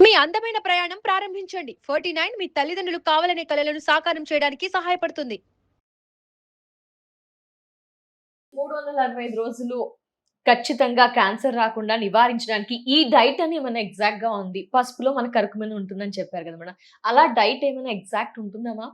మీ అందమైన ప్రయాణం ప్రారంభించండి. 49 మీ తల్లిదండ్రులు కావాలనే కలలను సాకారం చేయడానికి సహాయపడుతుంది. 365 రోజులు ఖచ్చితంగా క్యాన్సర్ రాకుండా నివారించడానికి ఈ డైట్ అని ఏమైనా ఎగ్జాక్ట్‌గా ఉంది. పసుపులో మనకు కర్కుమిన్ ఉంటుందని చెప్పారు కదా మేడం. అలా డైట్ ఏమైనా ఎగ్జాక్ట్ ఉంటుందమ్మా?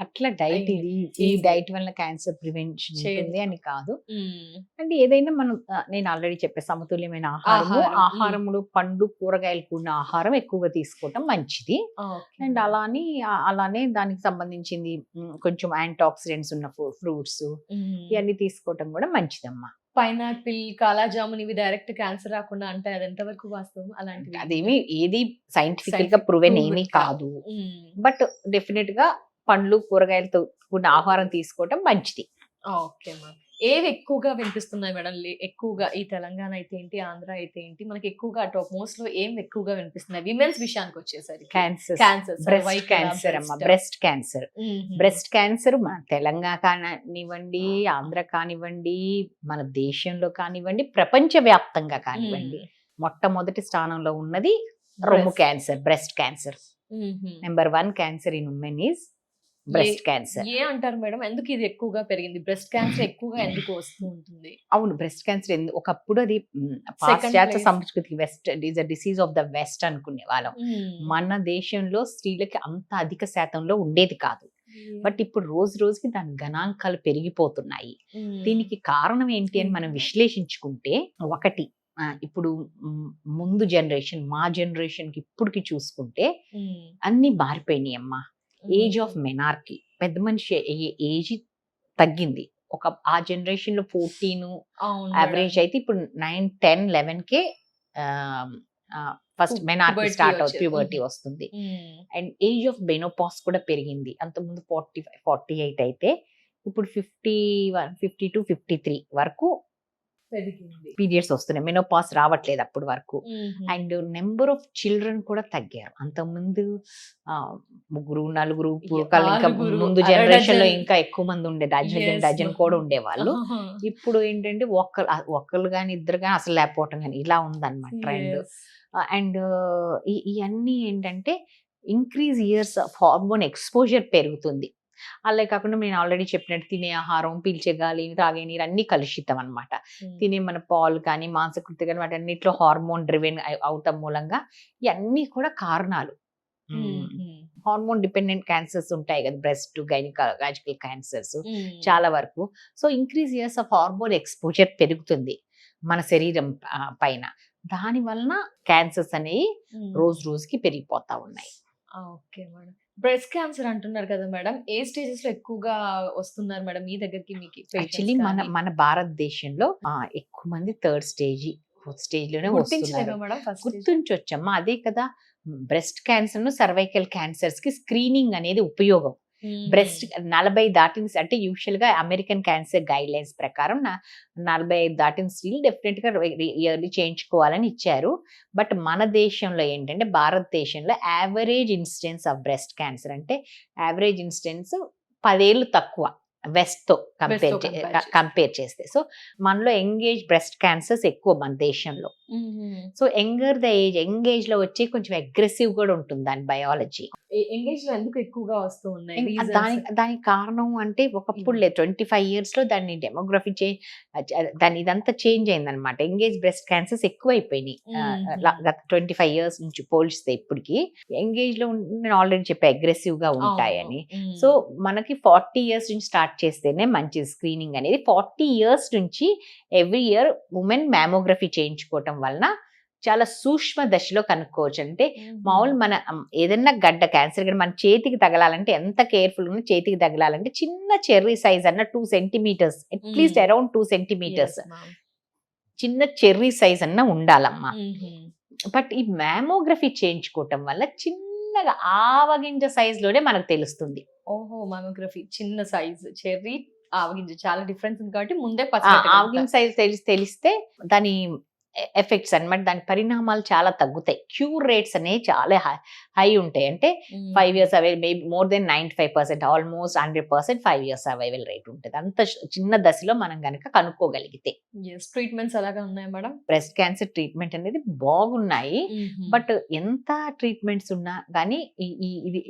అట్లా డైట్ అయ్యో! ఇది. ఈ ఏది? డైట్ వల్ల క్యాన్సర్ ప్రివెన్షన్ చేయదు. ఉంటుంది అని కాదు. హ్మ్. అంటే ఏదైనా మనం నేను ఆల్రెడీ చెప్పా సమతుల్యమైన ఆహారము, ఆహారం. ఆహారములో పండు, కూరగాయలు కూడిన ఆహారం ఎక్కువగా తీసుకోవటం మంచిది. ఓకే. అండ్ అలానే దానికి సంబంధించింది కొంచెం యాంటీ ఆక్సిడెంట్స్ ఉన్న ఫ్రూట్స్ హ్మ్. ఇవన్నీ తీసుకోవటం కూడా మంచిదమ్మా. పైనాపిల్, కాలా జామున్ ఇవి డైరెక్ట్ క్యాన్సర్ రాకుండా అంటే అది ఎంత వరకు వాస్తవం? అలాంటివి అదేమి ఏది సైంటిఫికల్ గా ప్రూవెన్ ఏమీ కాదు. హ్మ్. బట్ డెఫినెట్ గా పండ్లు, కూరగాయలతో కూడిన ఆహారం తీసుకోవటం మంచిది. Okay ma'am. ఏవి ఎక్కువగా వినిపిస్తున్నాయి మేడం? ఎక్కువగా ఈ తెలంగాణ అయితే ఏంటి, ఆంధ్ర అయితే ఏంటి, మనకి ఎక్కువగా టాప్ మోస్ట్ లో ఏం ఎక్కువగా వినిపిస్తున్నాయి? విమెన్స్ విషయానికి వచ్చేసరికి క్యాన్సర్, బ్రెస్ట్ క్యాన్సర్ అమ్మ, బ్రెస్ట్ క్యాన్సర్. బ్రెస్ట్ క్యాన్సర్ మన తెలంగాణ కానివ్వండి, ఆంధ్ర కానివ్వండి, మన దేశంలో కానివ్వండి, ప్రపంచవ్యాప్తంగా కానివ్వండి, మొట్టమొదటి స్థానంలో ఉన్నది రొమ్ము cancer, breast cancer. Number 1 cancer in women is breast cancer. ఏ అంటారు మేడం? ఎందుకు ఇది ఎక్కువగా పెరిగింది? బ్రెస్ట్ క్యాన్సర్ ఎక్కువగా ఎందుకు వస్తూ ఉంటుంది? అవును, బ్రెస్ట్ క్యాన్సర్ ఒకప్పుడు అది Second పాశ్చాత్య place. సంస్కృతి, west is a disease of the west అనుకునే వాళ్ళం. మన దేశంలో స్త్రీలకి అంత అధిక శాతంలో ఉండేది కాదు. బట్ ఇప్పుడు రోజు రోజుకి దాని గణాంకాలు పెరిగిపోతున్నాయి. దీనికి కారణం ఏంటి అని మనం విశ్లేషించుకుంటే, ఒకటి ఇప్పుడు ముందు జనరేషన్, మా జనరేషన్ కి ఇప్పటికి చూసుకుంటే అన్ని మారిపోయినాయి అమ్మా. ఏజ్ ఆఫ్ మెనార్కీ, పెద్ద మనిషి ఏజ్ తగ్గింది. ఆ జనరేషన్ లో 14 యావరేజ్ అయితే ఇప్పుడు 9, 10, 11కే ఫస్ట్ మెనార్కీ స్టార్ట్ అవుతుంది, ప్యూబర్టీ వస్తుంది. అండ్ ఏజ్ ఆఫ్ మెనోపాస్ కూడా పెరిగింది. అంతకుముందు 45, 48 అయితే ఇప్పుడు 51, 52, 53 వరకు పీరియడ్స్ వస్తున్నాయి. మెనోపాస్ రావట్లేదు అప్పటి వరకు. అండ్ నెంబర్ ఆఫ్ చిల్డ్రన్ కూడా తగ్గారు. అంతకుముందు 3, 4 ఇంకా ముందు జనరేషన్ లో ఇంకా ఎక్కువ మంది ఉండే, డజన్ కూడా ఉండేవాళ్ళు. ఇప్పుడు ఏంటంటే ఒక్కళ్ళు కానీ ఇద్దరు కానీ అసలు లేకపోవటం కానీ ఇలా ఉందన్నమాట ట్రెండ్. అండ్ ఇవన్నీ ఏంటంటే increase years of hormone exposure పెరుగుతుంది. అలా కాకుండా నేను ఆల్రెడీ చెప్పినట్టు తినే ఆహారం, పీల్చే గాలి, తాగే నీరు అన్ని కలుషితం అనమాట. తినే మన పాలు కానీ, మాంసకృతి కానీ వాటన్నిటిలో హార్మోన్ డ్రివెన్ అవటం మూలంగా ఇవన్నీ కూడా కారణాలు. హార్మోన్ డిపెండెంట్ క్యాన్సర్స్ ఉంటాయి కదా, బ్రెస్ట్, గైనకాలజికల్ క్యాన్సర్స్ చాలా వరకు. So increase years of hormone exposure పెరుగుతుంది మన శరీరం పైన. దాని వలన క్యాన్సర్స్ అనేవి రోజు రోజుకి పెరిగిపోతా ఉన్నాయి. Okay madam. బ్రెస్ట్ క్యాన్సర్ అంటున్నారు కదా మేడం, ఏ స్టేజెస్ లో ఎక్కువగా వస్తున్నారు మేడం మీ దగ్గరికి? మీకు యాక్చువల్లీ మన భారతదేశంలో ఎక్కువ మంది 3rd స్టేజ్, 4th స్టేజ్ లోనే వస్తున్నారు. గుర్తుంచొచ్చమ్మా, అదే కదా బ్రెస్ట్ క్యాన్సర్ ను సర్వైకల్ క్యాన్సర్స్ కి స్క్రీనింగ్ అనేది ఉపయోగం. బ్రెస్ట్ 40 దాటిన, అంటే యూజువల్ గా అమెరికన్ క్యాన్సర్ గైడ్ లైన్స్ ప్రకారం 45 దాటిన స్త్రీలు డెఫినెట్ గా ఇయర్లీ చేయించుకోవాలని ఇచ్చారు. బట్ మన దేశంలో ఏంటంటే, భారతదేశంలో average incidence of breast cancer అంటే యావరేజ్ ఇన్సిడెన్స్ 10 ఏళ్ళు తక్కువ వెస్ట్ తో కంపేర్ చేస్తే. సో మనలో యంగేజ్ బ్రెస్ట్ క్యాన్సర్స్ ఎక్కువ మన దేశంలో. సో యంగ్ ఏజ్ లో వచ్చి కొంచెం అగ్రెసివ్ కూడా ఉంటుంది దాని బయాలజీ. ఎంగేజ్ లో ఎందుకు ఎక్కువగా వస్తూ ఉన్నాయి? దానికి కారణం అంటే, ఒకప్పుడు 25 years లో దాని డెమోగ్రఫీ దాని ఇదంతా చేంజ్ అయిందనమాట. ఎంగేజ్ బ్రెస్ట్ క్యాన్సర్స్ ఎక్కువైపోయినాయి గత 25 years నుంచి పోల్చితే. ఇప్పటికి ఎంగేజ్ లో నేను ఆల్రెడీ చెప్పా అగ్రెసివ్ గా ఉంటాయని. సో మనకి 40 years నుంచి స్టార్ట్ చేస్తేనే మంచి స్క్రీనింగ్ అనేది. 40 years నుంచి ఎవ్రీ ఇయర్ ఉమెన్ మ్యామోగ్రఫీ చేయించుకోవటం వలన చాలా సూక్ష్మ దశలో కనుక్కోవచ్చు. అంటే మామూలు మన ఏదైనా గడ్డ క్యాన్సర్ గడ్డ మన చేతికి తగలాలంటే ఎంత కేర్ఫుల్ గా, చేతికి తగలాలంటే చిన్న చెర్రీ సైజ్ అన్న 2 centimeters, అట్లీస్ట్ అరౌండ్ 2 centimeters చిన్న చెర్రీ సైజ్ అన్న ఉండాలమ్మా. బట్ ఈ మ్యామోగ్రఫీ చేయించుకోవటం వల్ల చిన్నగా ఆవగింజ సైజ్ లోనే మనకు తెలుస్తుంది. ఓహో, మ్యామోగ్రఫీ చిన్న సైజ్, చెర్రీ, ఆవగింజ చాలా డిఫరెన్స్ ఉంది కాబట్టి ముందే ఆవగింజ సైజ్ తెలిస్తే దాని ఎఫెక్ట్స్ అన్నమాట, దాని పరిణామాలు చాలా తగ్గుతాయి. క్యూర్ రేట్స్ అనేవి చాలా హై ఉంటాయి. అంటే 5 years అవే, maybe more than 95%, almost 100% 5 years survival rate ఉంటుంది. అంత చిన్న దశలో మనం కనుక కనుక్కోగలిగితే. ట్రీట్మెంట్స్ అలాగా ఉన్నాయా మేడం? బ్రెస్ట్ క్యాన్సర్ ట్రీట్మెంట్ అనేది బాగున్నాయి. బట్ ఎంత ట్రీట్మెంట్స్ ఉన్నా కానీ ఇది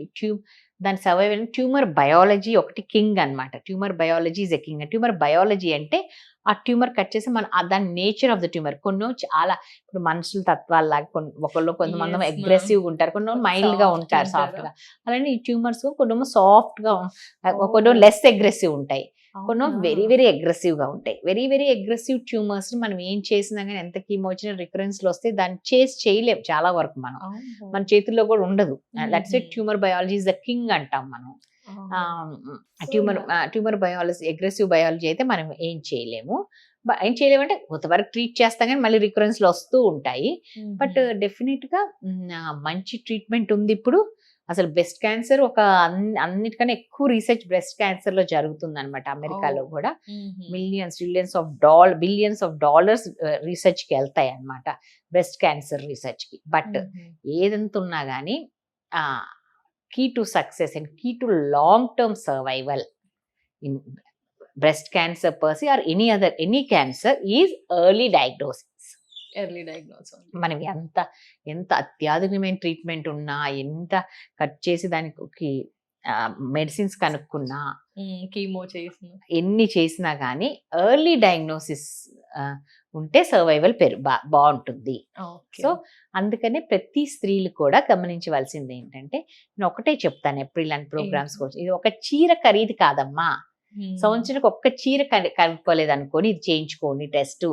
దాని సర్వైవల్, ట్యూమర్ బయాలజీ ఒకటి కింగ్ అన్నమాట. Tumour biology is a king. Tumour biology అంటే ఆ ట్యూమర్ కట్ చేసి మన దాని నేచర్ ఆఫ్ ద ట్యూమర్. కొన్ని చాలా, ఇప్పుడు మనుషుల తత్వాల్లాగా కొంతమంది అగ్రెసివ్గా ఉంటారు, కొన్ని మైల్డ్ గా ఉంటారు, సాఫ్ట్ గా. అలానే ఈ ట్యూమర్స్ కొన్ని సాఫ్ట్ గా, కొన్ని లెస్ అగ్రెసివ్ ఉంటాయి, కొన్ని వెరీ వెరీ అగ్రెసివ్ గా ఉంటాయి. వెరీ వెరీ అగ్రెసివ్ ట్యూమర్స్ మనం ఏం చేసినా కానీ, ఎంత కీమో వచ్చినా రికరెన్స్ లో వస్తే దాన్ని చేయలేం చాలా వరకు. మన చేతుల్లో కూడా ఉండదు. That's it. Tumour biology is the king అంటాం మనం. ట్యూమర్ బయాలజీ, అగ్రెసివ్ బయాలజీ అయితే మనం ఏం చేయలేము. అంటే కొంతవరకు ట్రీట్ చేస్తాం కానీ మళ్ళీ రికరెన్స్ లో వస్తూ ఉంటాయి. బట్ డెఫినెట్ గా మంచి ట్రీట్మెంట్ ఉంది ఇప్పుడు. అసలు బ్రెస్ట్ క్యాన్సర్ అన్నిటికన్నా ఎక్కువ రీసెర్చ్ బ్రెస్ట్ క్యాన్సర్ లో జరుగుతుంది అనమాట. అమెరికాలో కూడా బిలియన్స్ ఆఫ్ డాలర్స్ రీసెర్చ్ కి వెళ్తాయి అనమాట, బ్రెస్ట్ క్యాన్సర్ రీసెర్చ్ కి. బట్ ఏదంత ఉన్నా కానీ key to success and key to long-term survival in breast cancer per se or any cancer is early diagnosis. మనం ఎంత అత్యాధునికమైన ట్రీట్మెంట్ ఉన్నా, ఎంత కట్ చేసి దానికి మెడిసిన్స్ కనుక్కున్నా, కీమో చేసిన, ఎన్ని చేసినా కానీ ఎర్లీ డయాగ్నోసిస్ ఉంటే సర్వైవల్ బాగుంటుంది. సో అందుకనే ప్రతి స్త్రీలు కూడా గమనించవలసింది ఏంటంటే, నేను ఒకటే చెప్తాను ఎప్రిల్ అండ్ ప్రోగ్రామ్స్ కోసం, ఇది ఒక చీర ఖరీదు కాదమ్మా. సంవత్సరానికి ఒక్క చీర కనుక్కోలేదు అనుకోని ఇది చేయించుకోండి టెస్ట్.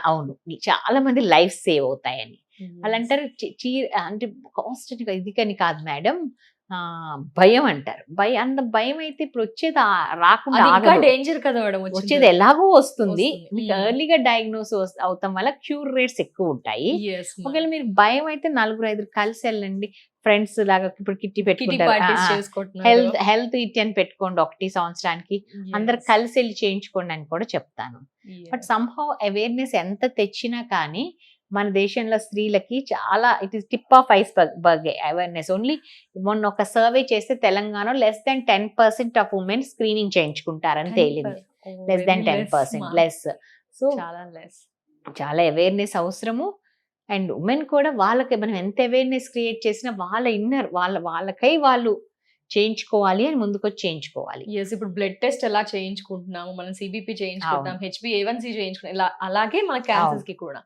అవును, చాలా మంది లైఫ్ సేవ్ అవుతాయని వాళ్ళు అంటారు. చీర అంటే కాస్ట్ ఇది కానీ కాదు మేడం, భయం అంటారు. అంత భయం అయితే ఇప్పుడు వచ్చేది రాకుండా డేంజర్ కదా మేడం, వచ్చేది ఎలాగో వస్తుంది. మీకు ఎర్లీగా డయాగ్నోస్ అవుతాం వల్ల క్యూర్ రేట్స్ ఎక్కువ ఉంటాయి. ఒకవేళ మీరు భయం అయితే 4-5 కలిసి వెళ్ళండి, ఫ్రెండ్స్ లాగా. ఇప్పుడు కిట్టి పెట్టుకుంటారు, హెల్త్ ఇట్ అని పెట్టుకోండి, 1 సంవత్సరానికి అందరు కలిసి వెళ్ళి చేయించుకోండి అని కూడా చెప్తాను. బట్ సమ్హౌ అవేర్నెస్ ఎంత తెచ్చినా కానీ మన దేశంలో స్త్రీలకి చాలా, it is tip of iceberg awareness only. మొన్న ఒక సర్వే చేస్తే Telangana less than 10% of women screening చేయించుకుంటారని తేలింది. Less than 10%, less. సో చాలా అవేర్నెస్ అవసరము. అండ్ ఉమెన్ కూడా వాళ్ళకి మనం ఎంత అవేర్నెస్ క్రియేట్ చేసినా వాళ్ళకై వాళ్ళు చేయించుకోవాలి అని ముందుకొచ్చి చేయించుకోవాలి. ఇప్పుడు బ్లడ్ టెస్ట్ ఎలా చేయించుకుంటున్నాము, మనం సిబిపి చేయించుకుంటాం, HbA1c చేయించుకుంటాం, అలాగే మన క్యాన్సర్స్ కి కూడా